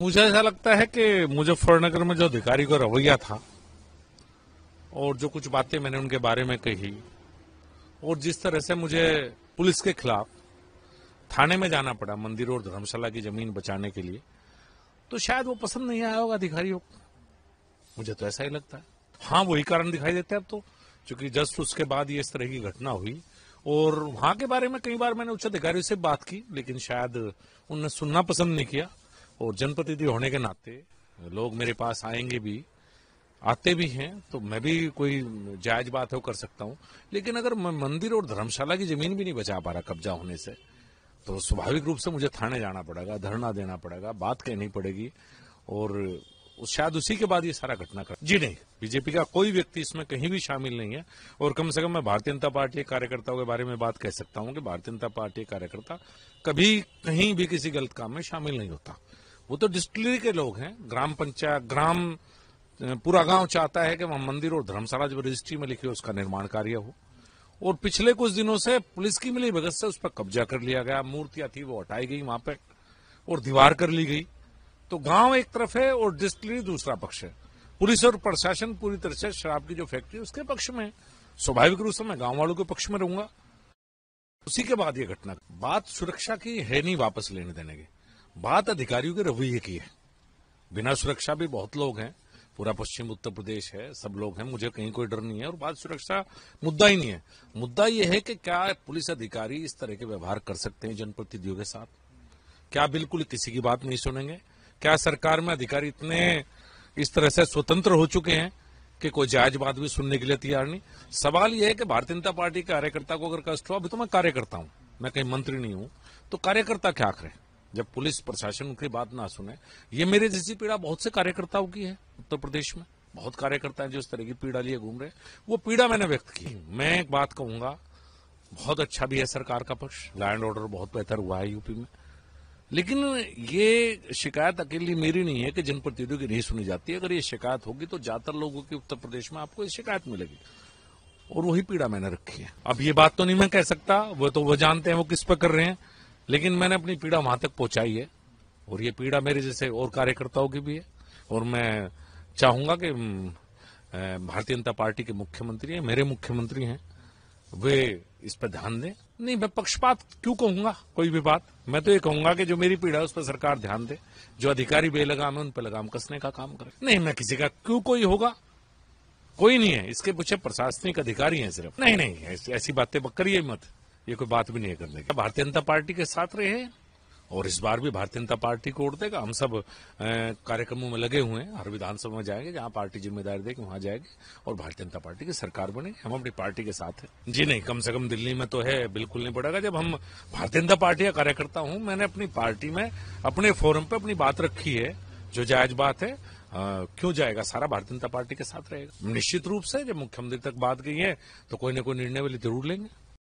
मुझे ऐसा लगता है कि मुजफ्फरनगर में जो अधिकारी का रवैया था और जो कुछ बातें मैंने उनके बारे में कही और जिस तरह से मुझे पुलिस के खिलाफ थाने में जाना पड़ा मंदिर और धर्मशाला की जमीन बचाने के लिए, तो शायद वो पसंद नहीं आया होगा अधिकारियों को। मुझे तो ऐसा ही लगता है। हाँ, वही कारण दिखाई देता है अब तो, क्योंकि जस्ट उसके बाद ये इस तरह की घटना हुई। और वहां के बारे में कई बार मैंने उच्च अधिकारियों से बात की, लेकिन शायद उन्होंने सुनना पसंद नहीं किया। और जनप्रतिनिधि होने के नाते लोग मेरे पास आएंगे भी, आते भी हैं, तो मैं भी कोई जायज बात है वो कर सकता हूं। लेकिन अगर मैं मंदिर और धर्मशाला की जमीन भी नहीं बचा पा रहा कब्जा होने से, तो स्वाभाविक रूप से मुझे थाने जाना पड़ेगा, धरना देना पड़ेगा, बात कहनी पड़ेगी। और शायद उसी के बाद ये सारा घटनाक्रम। जी नहीं, बीजेपी का कोई व्यक्ति इसमें कहीं भी शामिल नहीं है। और कम से कम मैं भारतीय जनता पार्टी के कार्यकर्ताओं के बारे में बात कह सकता हूं कि भारतीय जनता पार्टी के कार्यकर्ता कभी कहीं भी किसी गलत काम में शामिल नहीं होता। वो तो डिस्टिलरी के लोग हैं। ग्राम पंचायत पूरा गांव चाहता है कि वहां मंदिर और धर्मशाला जो रजिस्ट्री में लिखी हो उसका निर्माण कार्य हो। और पिछले कुछ दिनों से पुलिस की मिली भगत से उस पर कब्जा कर लिया गया। मूर्तियां थी वो हटाई गई वहां पे और दीवार कर ली गई। तो गांव एक तरफ है और डिस्टिलरी दूसरा पक्ष है। पुलिस और प्रशासन पूरी तरह से शराब की जो फैक्ट्री है उसके पक्ष में है। स्वाभाविक रूप से मैं गांव वालों के पक्ष में रहूंगा। उसी के बाद ये घटना, बात सुरक्षा की है नहीं, वापस लेने देने की बात अधिकारियों के रवैये की है। बिना सुरक्षा भी बहुत लोग हैं, पूरा पश्चिम उत्तर प्रदेश है, सब लोग हैं, मुझे कहीं कोई डर नहीं है। और बात सुरक्षा मुद्दा ही नहीं है। मुद्दा यह है कि क्या पुलिस अधिकारी इस तरह के व्यवहार कर सकते हैं जनप्रतिनिधियों के साथ? क्या बिल्कुल किसी की बात नहीं सुनेंगे? क्या सरकार में अधिकारी इतने इस तरह से स्वतंत्र हो चुके हैं कि कोई जायज बात भी सुनने के लिए तैयार नहीं? सवाल यह है कि भारतीय जनता पार्टी के कार्यकर्ता को अगर कष्ट हो, अभी तो मैं कार्यकर्ता हूं, मैं कहीं मंत्री नहीं हूं, तो कार्यकर्ता क्या करें जब पुलिस प्रशासन उनकी बात ना सुने? ये मेरे जैसी पीड़ा बहुत से कार्यकर्ताओं की है। उत्तर प्रदेश में बहुत कार्यकर्ता हैं जो इस तरह की पीड़ा लिए घूम रहे हैं। वो पीड़ा मैंने व्यक्त की। मैं एक बात कहूंगा, बहुत अच्छा भी है सरकार का पक्ष, लॉ एंड ऑर्डर बहुत बेहतर हुआ है यूपी में। लेकिन ये शिकायत अकेली मेरी नहीं है कि जनप्रतिनिधियों की नहीं सुनी जाती। अगर ये शिकायत होगी तो ज्यादातर लोगों की उत्तर प्रदेश में आपको ये शिकायत मिलेगी। और वही पीड़ा मैंने रखी है। अब ये बात तो नहीं मैं कह सकता, वो जानते हैं वो किस पर कर रहे हैं, लेकिन मैंने अपनी पीड़ा वहां तक पहुंचाई है। और ये पीड़ा मेरे जैसे और कार्यकर्ताओं की भी है। और मैं चाहूंगा कि भारतीय जनता पार्टी के मुख्यमंत्री हैं, मेरे मुख्यमंत्री हैं, वे इस पर ध्यान दें। नहीं, मैं पक्षपात क्यों कहूंगा कोई भी बात? मैं तो ये कहूंगा कि जो मेरी पीड़ा है उस पर सरकार ध्यान दे। जो अधिकारी बेलगाम है उन पर लगाम कसने का काम करे। नहीं, मैं किसी का क्यों, कोई होगा, कोई नहीं है। इसके पीछे प्रशासनिक अधिकारी हैं सिर्फ। नहीं, ऐसी बातें करिए मत, ये कोई बात भी नहीं है करने की। भारतीय जनता पार्टी के साथ रहे और इस बार भी भारतीय जनता पार्टी को वोट देगा। हम सब कार्यक्रमों में लगे हुए हैं। हर विधानसभा में जाएंगे, जहां पार्टी जिम्मेदारी देगी वहां जाएगी और भारतीय जनता पार्टी की सरकार बनेगी। हम अपनी पार्टी के साथ हैं। जी नहीं, कम से कम दिल्ली में तो है, बिल्कुल नहीं पड़ेगा। जब हम भारतीय जनता पार्टी का कार्यकर्ता हूं, मैंने अपनी पार्टी में अपने फोरम पे अपनी बात रखी है। जो जायज बात है, क्यों जाएगा, सारा भारतीय जनता पार्टी के साथ रहेगा। निश्चित रूप से जब मुख्यमंत्री तक बात गई है तो कोई ना कोई निर्णय वाली जरूर लेंगे।